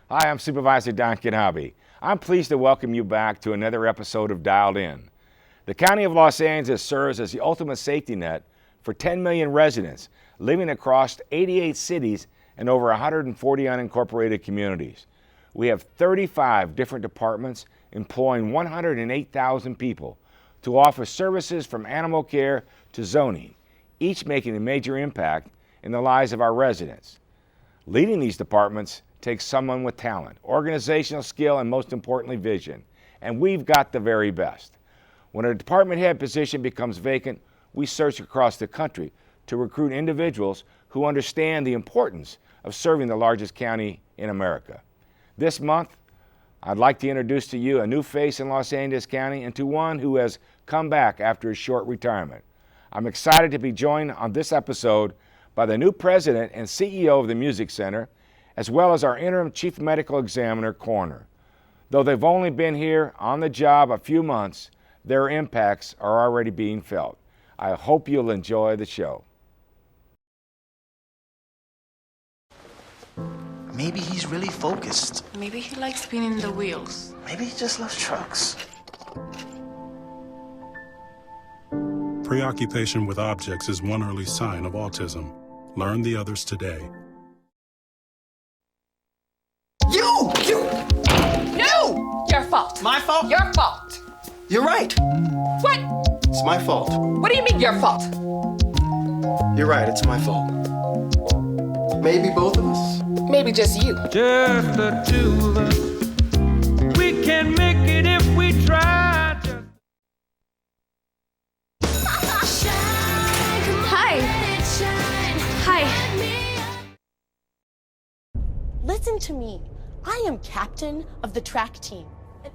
Hi, I'm Supervisor Don Knabe. I'm pleased to welcome you back to another episode of Dialed In. The County of Los Angeles serves as the ultimate safety net for 10 million residents living across 88 cities and over 140 unincorporated communities. We have 35 different departments employing 108,000 people to offer services from animal care to zoning, each making a major impact in the lives of our residents. Leading these departments takes someone with talent, organizational skill, and most importantly, vision. And we've got the very best. When a department head position becomes vacant, we search across the country to recruit individuals who understand the importance of serving the largest county in America. This month, I'd like to introduce to you a new face in Los Angeles County and to one who has come back after a short retirement. I'm excited to be joined on this episode by the new president and CEO of the Music Center, as well as our interim Chief Medical Examiner-Coroner. Though they've only been here on the job a few months, their impacts are already being felt. I hope you'll enjoy the show. Maybe he's really focused. Maybe he likes spinning the wheels. Maybe he just loves trucks. Preoccupation with objects is one early sign of autism. Learn the others today. You! No! Your fault. My fault? Your fault. You're right. What? It's my fault. What do you mean your fault? You're right, it's my fault. Maybe both of us? Maybe just you. Just the two of us. We can make it if we try. Hi. Hi. Listen to me. I am captain of the track team.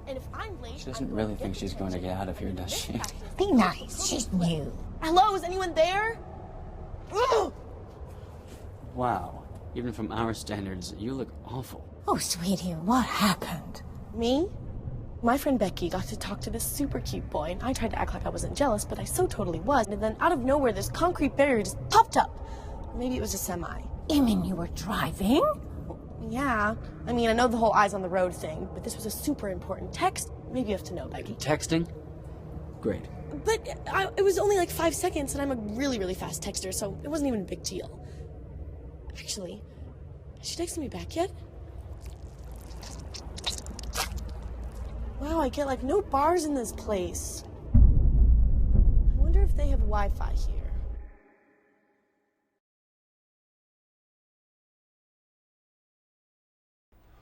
And if I'm late, She doesn't really think she's going to get out of here, does she? Be nice, she's new. Hello, is anyone there? Ugh. Wow. Even from our standards, you look awful. Oh, sweetie, what happened? Me? My friend Becky got to talk to this super cute boy, and I tried to act like I wasn't jealous, but I so totally was. And then out of nowhere, this concrete barrier just popped up. Maybe it was a semi. You mean you were driving? Yeah. I mean, I know the whole eyes on the road thing, but this was a super important text. Maybe you have to know, Becky. Texting? Great. But it was only like 5 seconds, and I'm a really, really fast texter, so it wasn't even a big deal. Actually, has she texted me back yet? Wow, I get like no bars in this place. I wonder if they have Wi-Fi here.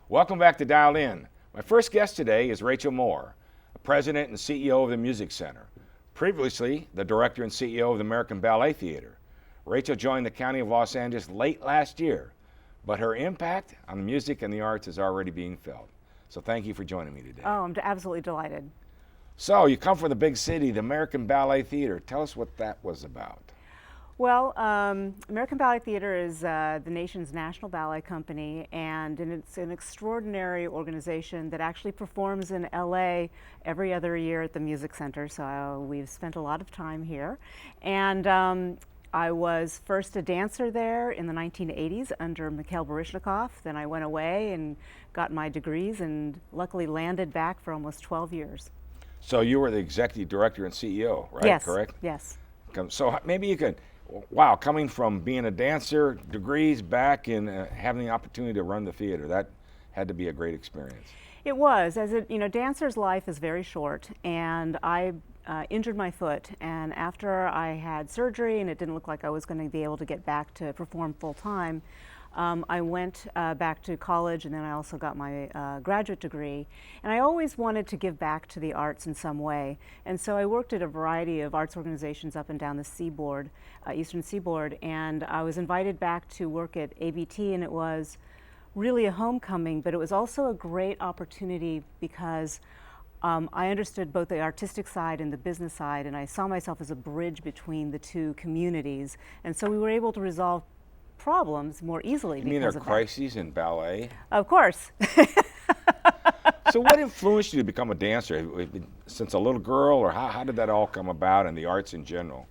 Welcome back to Dialed In. My first guest today is Rachel Moore, President and CEO of the Music Center. Previously, the Director and CEO of the American Ballet Theater. Rachel joined the County of Los Angeles late last year, but her impact on the music and the arts is already being felt. So thank you for joining me today. Oh, I'm absolutely delighted. So you come from the big city, the American Ballet Theater. Tell us what that was about. Well, American Ballet Theater is the nation's national ballet company, and it's an extraordinary organization that actually performs in LA every other year at the Music Center, so we've spent a lot of time here. And I was first a dancer there in the 1980s under Mikhail Baryshnikov. Then I went away and got my degrees and luckily landed back for almost 12 years. So you were the Executive Director and CEO, right? Yes, Correct? yes. So maybe you could, wow, coming from being a dancer, degrees back, and having the opportunity to run the theater, that had to be a great experience. It was. Dancer's life is very short, and I injured my foot, and after I had surgery and it didn't look like I was going to be able to get back to perform full time, I went back to college, and then I also got my graduate degree. And I always wanted to give back to the arts in some way. And so I worked at a variety of arts organizations up and down the seaboard, eastern seaboard. And I was invited back to work at ABT, and it was really a homecoming, but it was also a great opportunity because I understood both the artistic side and the business side, and I saw myself as a bridge between the two communities. And so we were able to resolve problems more easily. You mean there are crises in ballet? Of course. So what influenced you to become a dancer? Since a little girl, or how did that all come about, and the arts in general?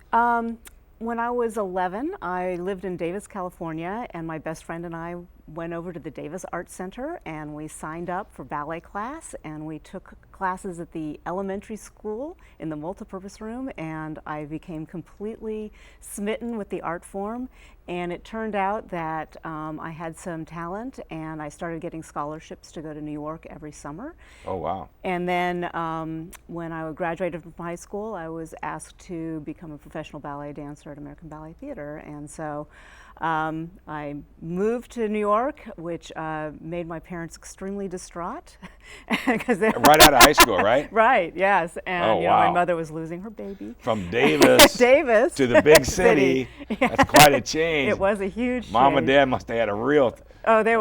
When I was 11, I lived in Davis, California, and my best friend and I went over to the Davis Art Center and we signed up for ballet class, and we took classes at the elementary school in the multipurpose room, and I became completely smitten with the art form. And it turned out that I had some talent, and I started getting scholarships to go to New York every summer. Oh, wow. And then when I graduated from high school, I was asked to become a professional ballet dancer at American Ballet Theater. And so I moved to New York, which made my parents extremely distraught. Right out of high school, right? Right, yes. And Oh, you know, wow. my mother was losing her baby. From Davis, Davis to the big city. Yeah. That's quite a change. It was a huge Mom change. and Dad must have had a real... Oh, they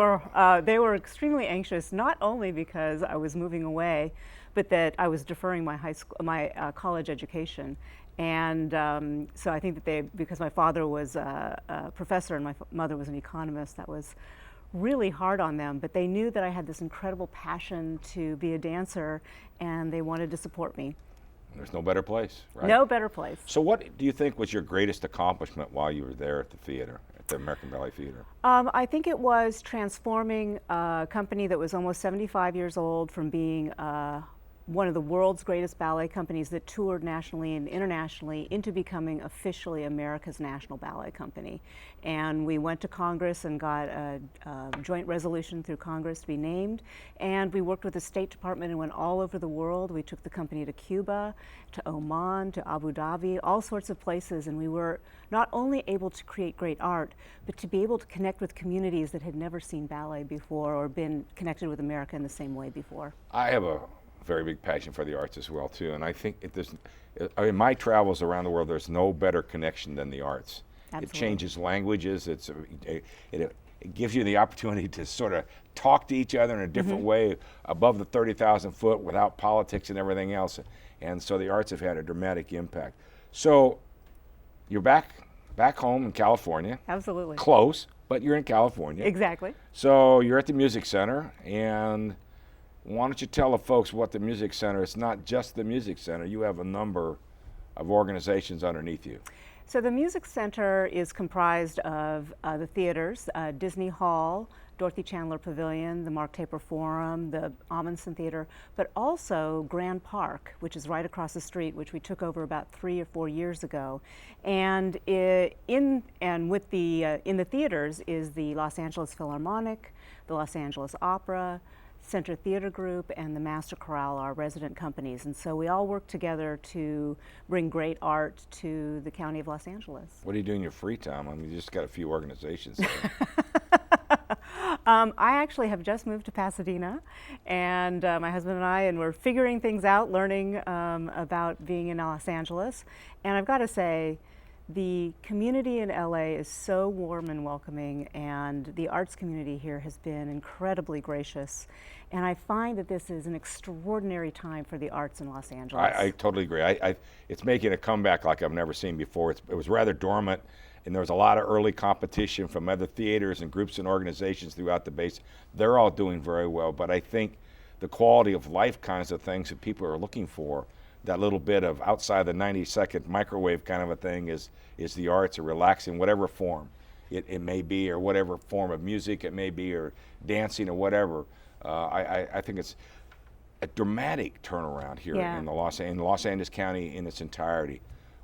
were extremely anxious, not only because I was moving away, but that I was deferring my college education. And so I think that because my father was a professor and my mother was an economist, that was really hard on them. But they knew that I had this incredible passion to be a dancer, and they wanted to support me. There's no better place, right? No better place. So what do you think was your greatest accomplishment while you were there at the theater, at the American Ballet Theater? I think it was transforming a company that was almost 75 years old from being one of the world's greatest ballet companies that toured nationally and internationally into becoming officially America's national ballet company. And we went to Congress and got a joint resolution through Congress to be named. And we worked with the State Department and went all over the world. We took the company to Cuba, to Oman, to Abu Dhabi, all sorts of places. And we were not only able to create great art, but to be able to connect with communities that had never seen ballet before or been connected with America in the same way before. I have a very big passion for the arts as well too, and I think in my travels around the world, there's no better connection than the arts. Absolutely. It changes languages. It gives you the opportunity to sort of talk to each other in a different way, above the 30,000 foot, without politics and everything else. And so the arts have had a dramatic impact. So you're back home in California. Absolutely. Close, but you're in California. Exactly. So you're at the Music Center, and why don't you tell the folks what the Music Center is? Not just the Music Center. You have a number of organizations underneath you. So the Music Center is comprised of the theaters, Disney Hall, Dorothy Chandler Pavilion, the Mark Taper Forum, the Amundsen Theater, but also Grand Park, which is right across the street, which we took over about 3 or 4 years ago. And in the theaters is the Los Angeles Philharmonic, the Los Angeles Opera, Center Theater Group, and the Master Chorale, our resident companies. And so we all work together to bring great art to the County of Los Angeles. What do you do in your free time? I mean, you just got a few organizations there. I actually have just moved to Pasadena, and my husband and we're figuring things out, learning about being in Los Angeles. And I've got to say, the community in LA is so warm and welcoming, and the arts community here has been incredibly gracious. And I find that this is an extraordinary time for the arts in Los Angeles. I totally agree. It's making a comeback like I've never seen before. It was rather dormant, and there was a lot of early competition from other theaters and groups and organizations throughout the base. They're all doing very well, but I think the quality of life kinds of things that people are looking for, that little bit of outside the 90-second microwave kind of a thing, is the arts, or relaxing, whatever form it may be, or whatever form of music it may be, or dancing or whatever. I think it's a dramatic turnaround here in Los Angeles County in its entirety.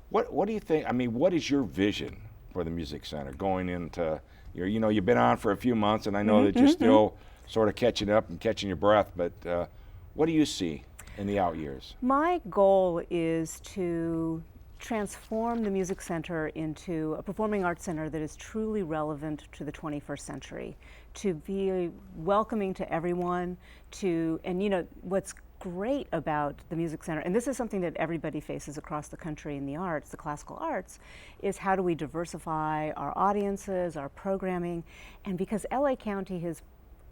What do you think? I mean, what is your vision for the Music Center going into? You've been on for a few months, and I know that you're still sort of catching up and catching your breath. But what do you see in the out years? My goal is to transform the Music Center into a performing arts center that is truly relevant to the 21st century, to be welcoming to everyone, and what's great about the Music Center, and this is something that everybody faces across the country in the arts, the classical arts, is how do we diversify our audiences, our programming, and because LA County is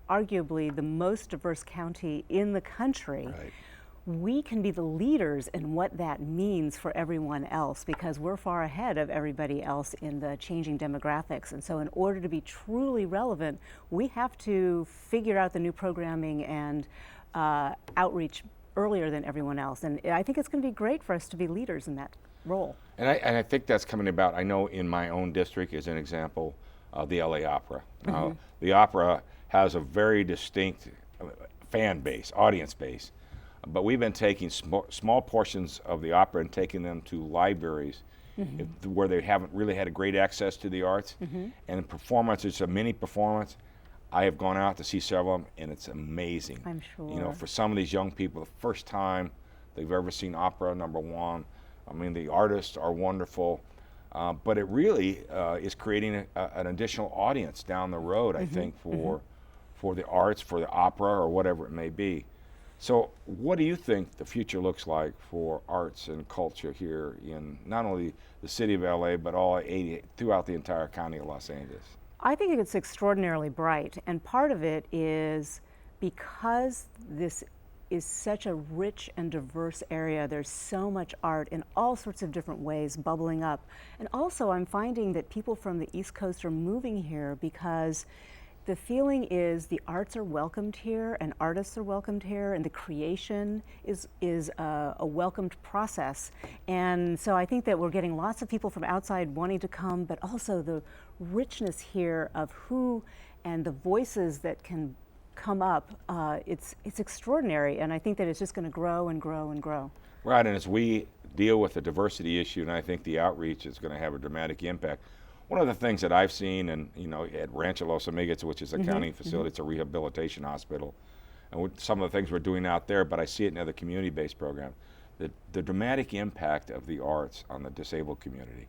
arguably the most diverse county in the country, right, we can be the leaders in what that means for everyone else, because we're far ahead of everybody else in the changing demographics. And so in order to be truly relevant, we have to figure out the new programming and outreach earlier than everyone else. And I think it's going to be great for us to be leaders in that role. And I think that's coming about. I know in my own district, as an example, the LA Opera. The opera has a very distinct fan base, audience base, but we've been taking small portions of the opera and taking them to libraries where they haven't really had a great access to the arts. And performance, it's a mini performance. I have gone out to see several of them, and it's amazing. I'm sure. You know, for some of these young people, the first time they've ever seen opera, number one. I mean, the artists are wonderful, but it really is creating an additional audience down the road, I think, for the arts, for the opera, or whatever it may be. So what do you think the future looks like for arts and culture here in not only the city of LA, but throughout the entire county of Los Angeles? I think it's extraordinarily bright, and part of it is because this is such a rich and diverse area. There's so much art in all sorts of different ways bubbling up. And also I'm finding that people from the East Coast are moving here because the feeling is the arts are welcomed here and artists are welcomed here, and the creation is a welcomed process. And so I think that we're getting lots of people from outside wanting to come, but also the richness here of who and the voices that can come up, it's extraordinary, and I think that it's just going to grow and grow and grow. Right, and as we deal with the diversity issue, and I think the outreach is going to have a dramatic impact. One of the things that I've seen, and at Rancho Los Amigos, which is a county facility, it's a rehabilitation hospital, and some of the things we're doing out there, but I see it in other community-based programs, the dramatic impact of the arts on the disabled community.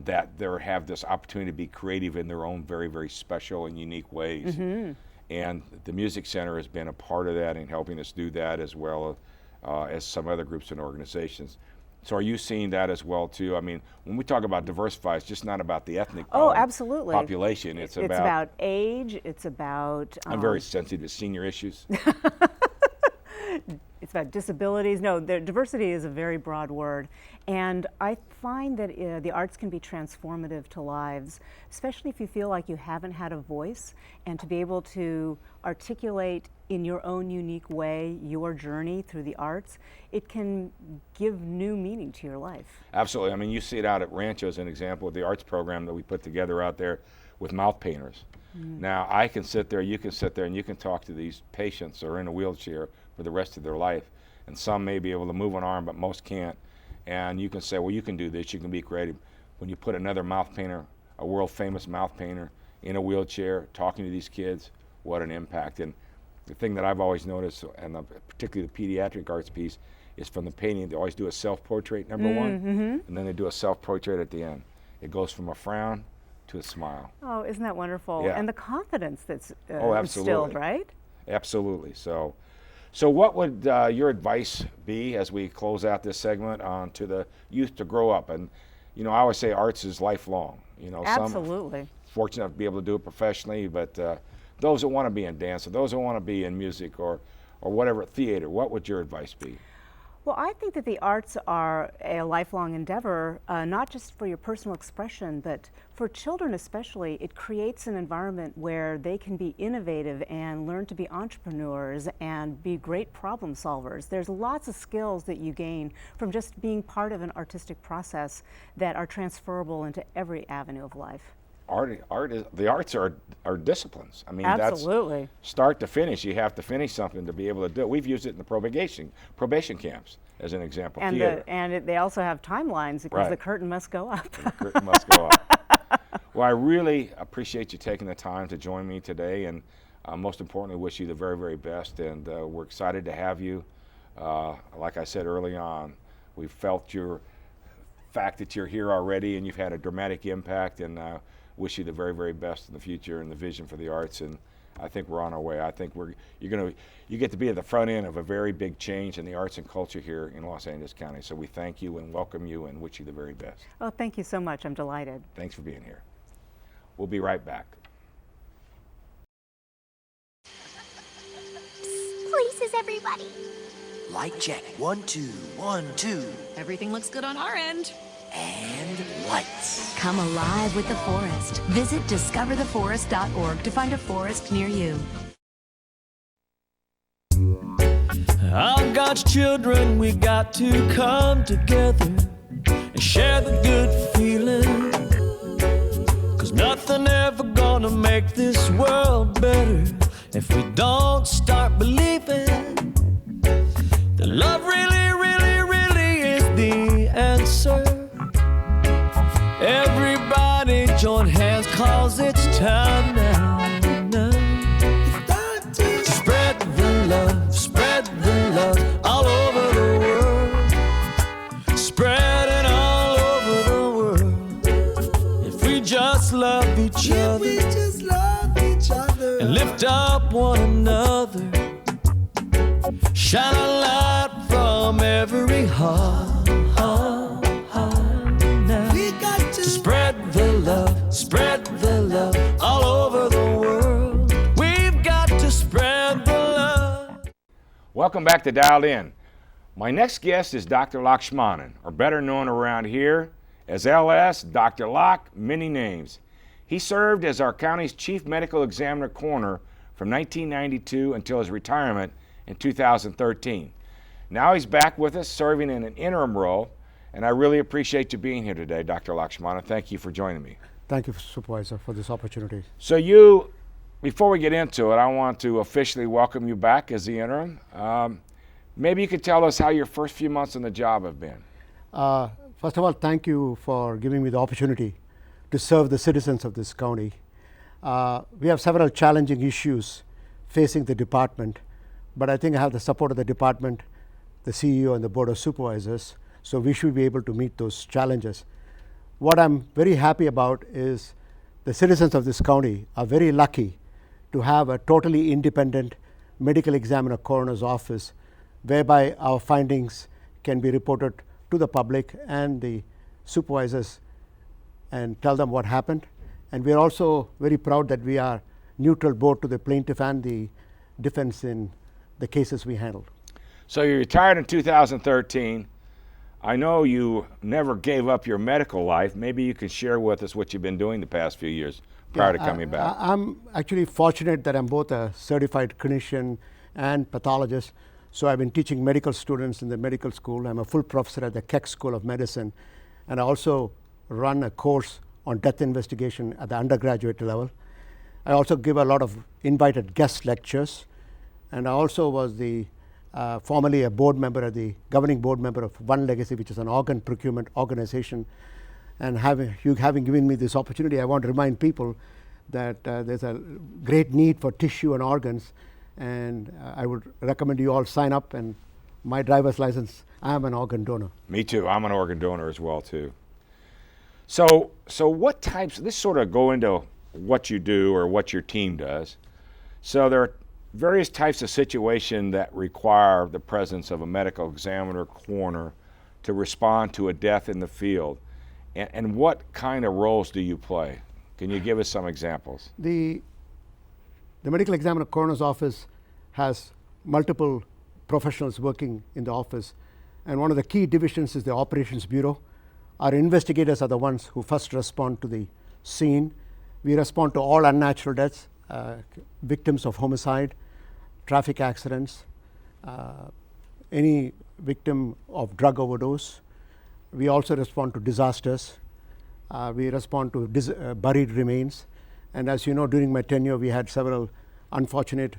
That they have this opportunity to be creative in their own very, very special and unique ways. And the Music Center has been a part of that and helping us do that, as well as some other groups and organizations. So are you seeing that as well too? I mean, when we talk about diversify, it's just not about the ethnic absolutely. population. It's about age, it's about... I'm very sensitive to senior issues. It's about disabilities. No, diversity is a very broad word. And I find that the arts can be transformative to lives, especially if you feel like you haven't had a voice, and to be able to articulate in your own unique way your journey through the arts, it can give new meaning to your life. Absolutely. I mean, you see it out at Rancho as an example of the arts program that we put together out there with mouth painters. Now, I can sit there, you can sit there, and you can talk to these patients who are in a wheelchair for the rest of their life. And some may be able to move an arm, but most can't. And you can say, well, you can do this, you can be creative. When you put another mouth painter, a world famous mouth painter, in a wheelchair, talking to these kids, what an impact. And the thing that I've always noticed, and particularly the pediatric arts piece, is from the painting, they always do a self-portrait, number one, and then they do a self-portrait at the end. It goes from a frown to a smile. Oh, isn't that wonderful? Yeah. And the confidence that's absolutely. instilled, right? Absolutely. So what would your advice be as we close out this segment on to the youth to grow up? And, I always say arts is lifelong. Absolutely. Some fortunate enough to be able to do it professionally, but those that want to be in dance, or those that want to be in music or whatever, theater, what would your advice be? Well, I think that the arts are a lifelong endeavor, not just for your personal expression, but for children especially. It creates an environment where they can be innovative and learn to be entrepreneurs and be great problem solvers. There's lots of skills that you gain from just being part of an artistic process that are transferable into every avenue of life. The arts are disciplines. I mean, absolutely. That's start to finish. You have to finish something to be able to do it. We've used it in the probation camps as an example. And they also have timelines because Right. the curtain must go up. The curtain must go up. Well, I really appreciate you taking the time to join me today, and most importantly, wish you the very, very best. And we're excited to have you. Like I said early on, we felt your fact that you're here already, and you've had a dramatic impact, and wish you the very, very best in the future and the vision for the arts. And I think we're on our way. I think you get to be at the front end of a very big change in the arts and culture here in Los Angeles County. So we thank you and welcome you and wish you the very best. Oh, thank you so much. I'm delighted. Thanks for being here. We'll be right back. Places, everybody. Light check. 1, 2, 1, 2. Everything looks good on our end. And lights. Come alive with the forest. Visit discovertheforest.org to find a forest near you. All God's children, we got to come together and share the good feeling. 'Cause There's nothing ever gonna make this world better if we don't start believing that love really, really, really is the answer. Everybody join hands, 'cause it's time now. Spread the love all over the world. Spread it all over the world. If we just love each other, and lift up one another, shine a light from every heart. Now. We got to spread the love all over the world. We've got to spread the love. Welcome back to Dialed In. My next guest is Dr. Lakshmanan, or better known around here as LS, Dr. Lak, many names. He served as our county's Chief Medical Examiner-Coroner from 1992 until his retirement in 2013. Now he's back with us, serving in an interim role, and I really appreciate you being here today, Dr. Lakshmanan. Thank you for joining me. Thank you, Supervisor, for this opportunity. So before we get into it, I want to officially welcome you back as the interim. Maybe you could tell us how your first few months on the job have been. First of all, thank you for giving me the opportunity to serve the citizens of this county. We have several challenging issues facing the department, but I think I have the support of the department, the CEO, and the Board of Supervisors, so we should be able to meet those challenges. What I'm very happy about is the citizens of this county are very lucky to have a totally independent medical examiner-coroner's office, whereby our findings can be reported to the public and the supervisors and tell them what happened. And we are also very proud that we are neutral both to the plaintiff and the defense in the cases we handled. So you retired in 2013. I know you never gave up your medical life. Maybe you could share with us what you've been doing the past few years prior to coming back. I'm actually fortunate that I'm both a certified clinician and pathologist. So I've been teaching medical students in the medical school. I'm a full professor at the Keck School of Medicine, and I also run a course on death investigation at the undergraduate level. I also give a lot of invited guest lectures, and I also was formerly a board member at the governing board member of One Legacy, which is an organ procurement organization. And having given me this opportunity, I want to remind people that there's a great need for tissue and organs, and I would recommend you all sign up. And my driver's license, I am an organ donor. Me too. I'm an organ donor as well too. So what types? This sort of go into what you do or what your team does. So there are various types of situations that require the presence of a medical examiner-coroner to respond to a death in the field. And what kind of roles do you play? Can you give us some examples? The medical examiner-coroner's office has multiple professionals working in the office, and one of the key divisions is the operations bureau. Our investigators are the ones who first respond to the scene. We respond to all unnatural deaths, victims of homicide, traffic accidents, any victim of drug overdose. We also respond to disasters. We respond to buried remains. And as you know, during my tenure, we had several unfortunate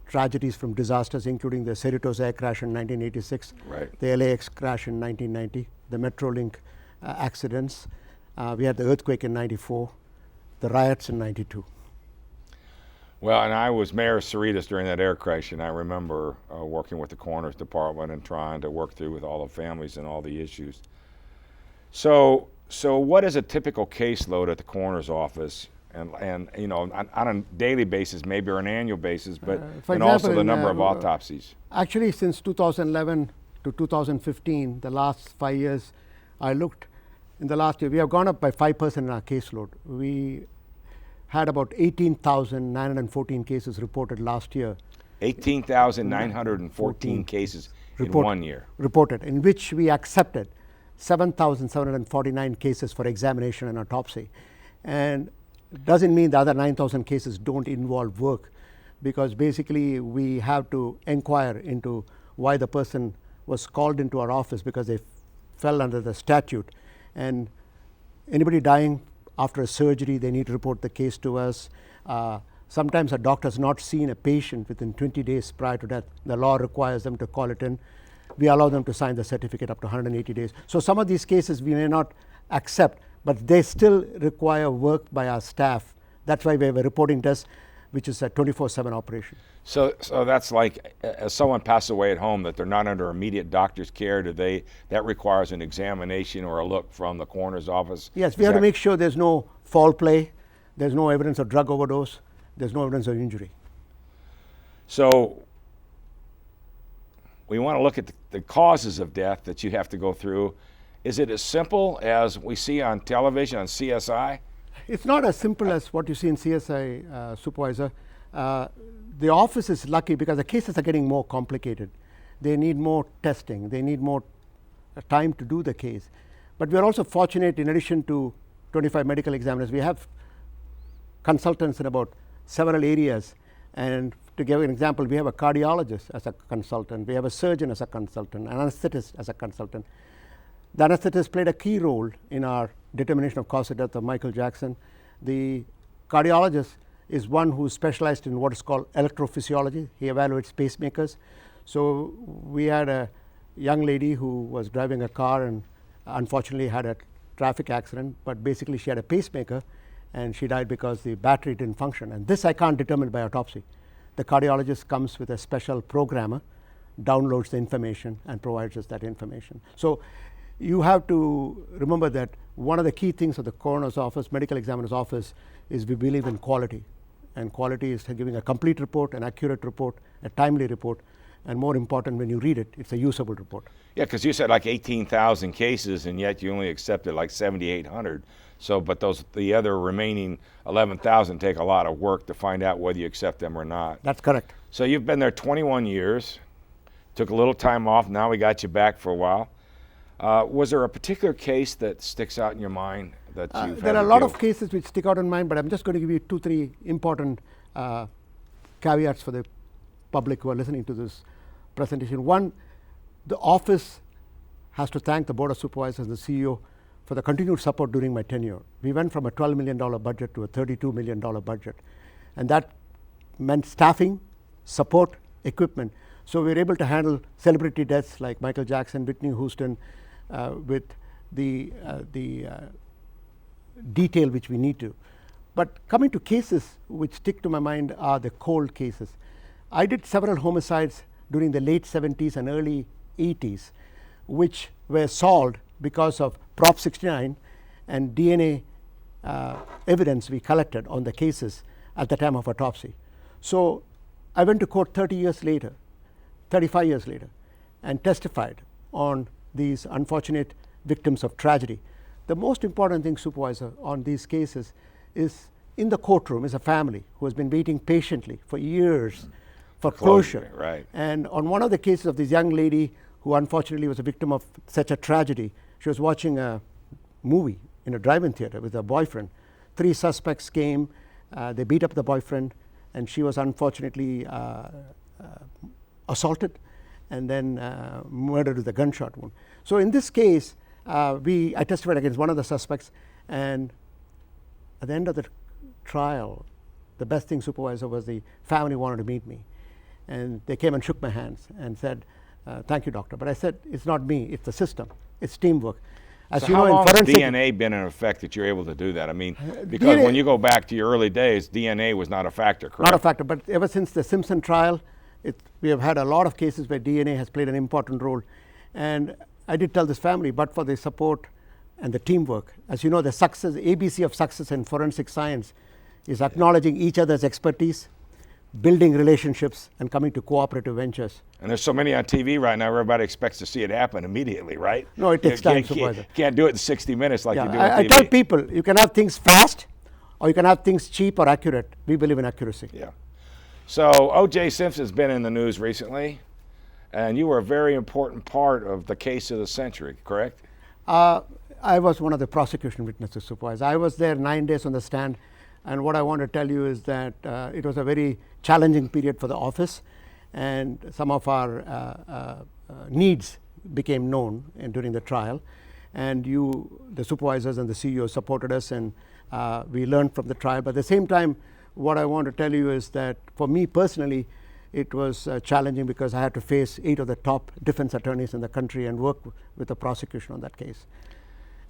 tragedies from disasters, including the Cerritos air crash in 1986, right, the LAX crash in 1990, the Metrolink accidents. We had the earthquake in 94, the riots in 92. Well, and I was Mayor of Cerritos during that air crash, and I remember working with the coroner's department and trying to work through with all the families and all the issues. So what is a typical caseload at the coroner's office, and you know, on a daily basis, maybe, or an annual basis, but and also the number of autopsies? Actually, since 2011 to 2015, the last 5 years, I looked. In the last year, we have gone up by 5% in our caseload. We had about 18,914 cases reported last year. 18,914 cases in 1 year. Reported, in which we accepted 7,749 cases for examination and autopsy. And it doesn't mean the other 9,000 cases don't involve work, because basically we have to inquire into why the person was called into our office, because they fell under the statute. And anybody dying after a surgery, they need to report the case to us. Sometimes a doctor has not seen a patient within 20 days prior to death. The law requires them to call it in. We allow them to sign the certificate up to 180 days. So some of these cases we may not accept, but they still require work by our staff. That's why we have a reporting desk, which is a 24/7 operation. So that's like, as someone passes away at home, that they're not under immediate doctor's care, that requires an examination or a look from the coroner's office? Yes, we have to make sure there's no foul play, there's no evidence of drug overdose, there's no evidence of injury. So we want to look at the causes of death that you have to go through. Is it as simple as we see on television, on CSI? It's not as simple as what you see in CSI, Supervisor. The office is lucky because the cases are getting more complicated. They need more testing. They need more time to do the case. But we are also fortunate, in addition to 25 medical examiners, we have consultants in about several areas. And to give an example, we have a cardiologist as a consultant. We have a surgeon as a consultant, an anesthetist as a consultant. The anesthetist played a key role in our determination of cause of death of Michael Jackson. The cardiologist is one who is specialized in what is called electrophysiology. He evaluates pacemakers. So we had a young lady who was driving a car and unfortunately had a traffic accident, but basically she had a pacemaker and she died because the battery didn't function. And this I can't determine by autopsy. The cardiologist comes with a special programmer, downloads the information and provides us that information. So you have to remember that one of the key things of the coroner's office, medical examiner's office, is we believe in quality. And quality is giving a complete report, an accurate report, a timely report, and more important, when you read it, it's a usable report. Yeah, because you said like 18,000 cases, and yet you only accepted like 7,800. So, but the other remaining 11,000 take a lot of work to find out whether you accept them or not. That's correct. So you've been there 21 years, took a little time off, now we got you back for a while. Was there a particular case that sticks out in your mind that you've had There are a to lot deal of cases which stick out in mind, but I'm just going to give you 2-3 important caveats for the public who are listening to this presentation. One, the office has to thank the Board of Supervisors and the CEO for the continued support during my tenure. We went from a $12 million budget to a $32 million budget, and that meant staffing, support, equipment. So we were able to handle celebrity deaths like Michael Jackson, Whitney Houston, with the detail which we need to. But coming to cases which stick to my mind are the cold cases. I did several homicides during the late 70s and early 80s, which were solved because of Prop 69 and DNA evidence we collected on the cases at the time of autopsy. So I went to court 35 years later, and testified on these unfortunate victims of tragedy. The most important thing, Supervisor, on these cases is in the courtroom is a family who has been waiting patiently for years for closure. Right. And on one of the cases of this young lady who unfortunately was a victim of such a tragedy, she was watching a movie in a drive-in theater with her boyfriend. 3 suspects came, they beat up the boyfriend, and she was unfortunately assaulted and then murdered with a gunshot wound. So in this case, I testified against one of the suspects, and at the end of the trial, the best thing, Supervisor, was the family wanted to meet me. And they came and shook my hands and said, thank you, doctor. But I said, it's not me, it's the system, it's teamwork. As so you know, how long has DNA been in effect that you're able to do that? I mean, because DNA, when you go back to your early days, DNA was not a factor, correct? Not a factor, but ever since the Simpson trial, we have had a lot of cases where DNA has played an important role. And I did tell this family, but for the support and the teamwork, as you know, the success, ABC of success in forensic science is acknowledging each other's expertise, building relationships, and coming to cooperative ventures. And there's so many on TV right now, everybody expects to see it happen immediately, right? No, it takes time, Supervisor. Can't do it in 60 minutes like you do on TV. I tell people, you can have things fast, or you can have things cheap or accurate. We believe in accuracy. Yeah. So O.J. Simpson's been in the news recently, and you were a very important part of the case of the century, correct? I was one of the prosecution witnesses, Supervisor. I was there 9 days on the stand, and what I want to tell you is that it was a very challenging period for the office, and some of our needs became known during the trial, and the supervisors and the CEO supported us, and We learned from the trial. But at the same time, what I want to tell you is that for me personally, it was challenging because I had to face 8 of the top defense attorneys in the country and work with the prosecution on that case.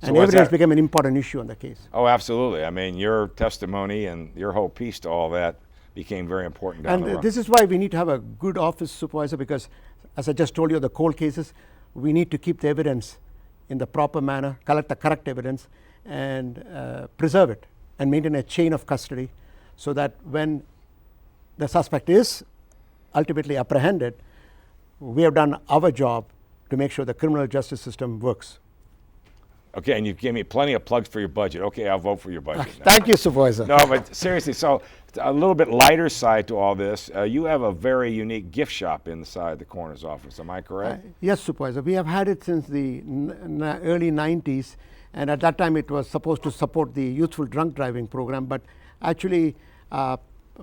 And evidence became an important issue on the case. Oh, absolutely. I mean, your testimony and your whole piece to all that became very important down the road. And this is why we need to have a good office supervisor, because as I just told you, the cold cases, we need to keep the evidence in the proper manner, collect the correct evidence, and preserve it and maintain a chain of custody so that when the suspect is ultimately apprehended, we have done our job to make sure the criminal justice system works. Okay, and you gave me plenty of plugs for your budget. Okay, I'll vote for your budget. Thank you, Supervisor. No, but seriously, so a little bit lighter side to all this, you have a very unique gift shop inside the coroner's office. Am I correct? Yes, Supervisor. We have had it since the early 90s, and at that time it was supposed to support the youthful drunk driving program, but actually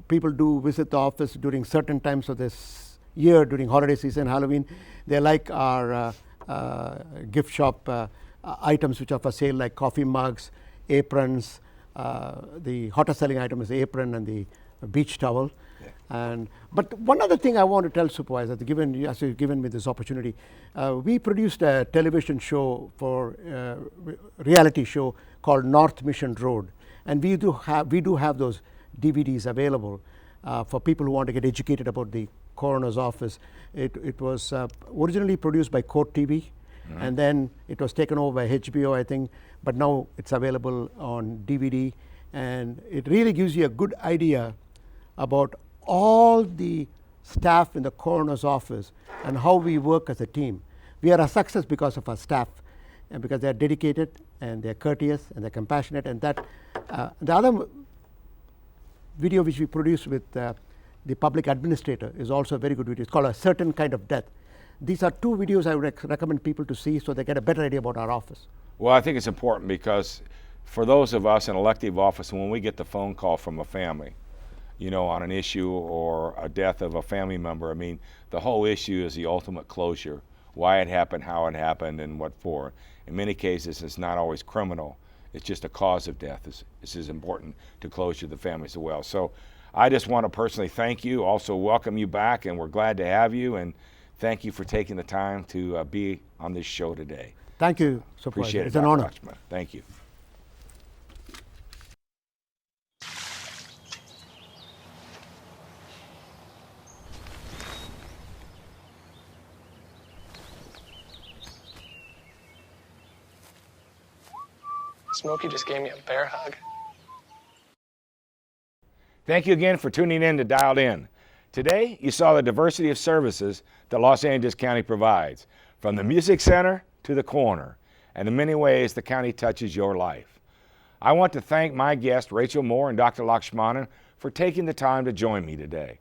people do visit the office during certain times of this year, during holiday season, Halloween. They like our gift shop items which are for sale, like coffee mugs, aprons. The hottest selling item is the apron and the beach towel. Yeah. But one other thing I want to tell Supervisor, as you've given me this opportunity, we produced a television show for reality show called North Mission Road, and we do have those DVDs available for people who want to get educated about the coroner's office. It was originally produced by Court TV. Mm-hmm. And then it was taken over by HBO, I think, but now it's available on DVD, and it really gives you a good idea about all the staff in the coroner's office and how we work as a team. We are a success because of our staff, and because they are dedicated and they are courteous and they're compassionate. And that the other video which we produced with the public administrator is also a very good video. It's called A Certain Kind of Death. These are 2 videos I would recommend people to see so they get a better idea about our office. Well, I think it's important because for those of us in elective office, when we get the phone call from a family, you know, on an issue or a death of a family member, I mean, the whole issue is the ultimate closure, why it happened, how it happened, and what for. In many cases, it's not always criminal. It's just a cause of death. This is important to closure the families as well. So I just want to personally thank you, also welcome you back, and we're glad to have you. And thank you for taking the time to be on this show today. Thank you, Supervisor. Appreciate it. It's an honor. Lachman. Thank you. Smokey just gave me a bear hug. Thank you again for tuning in to Dialed In. Today, you saw the diversity of services that Los Angeles County provides, from the Music Center to the coroner, and the many ways the county touches your life. I want to thank my guests, Rachel Moore and Dr. Lakshmanan, for taking the time to join me today.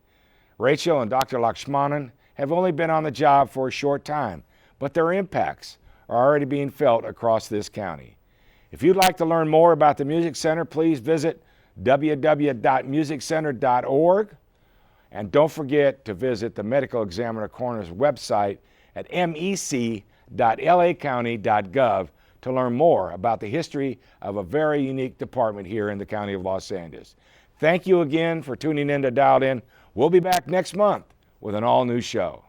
Rachel and Dr. Lakshmanan have only been on the job for a short time, but their impacts are already being felt across this county. If you'd like to learn more about the Music Center, please visit www.musiccenter.org. And don't forget to visit the Medical Examiner-Coroner's website at mec.lacounty.gov to learn more about the history of a very unique department here in the County of Los Angeles. Thank you again for tuning in to Dialed In. We'll be back next month with an all-new show.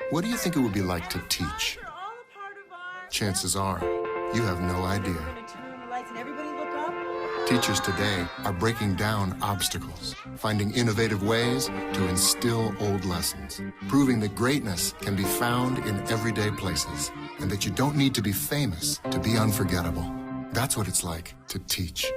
What do you think it would be like to teach? Chances are, you have no idea. Teachers today are breaking down obstacles, finding innovative ways to instill old lessons, proving that greatness can be found in everyday places, and that you don't need to be famous to be unforgettable. That's what it's like to teach.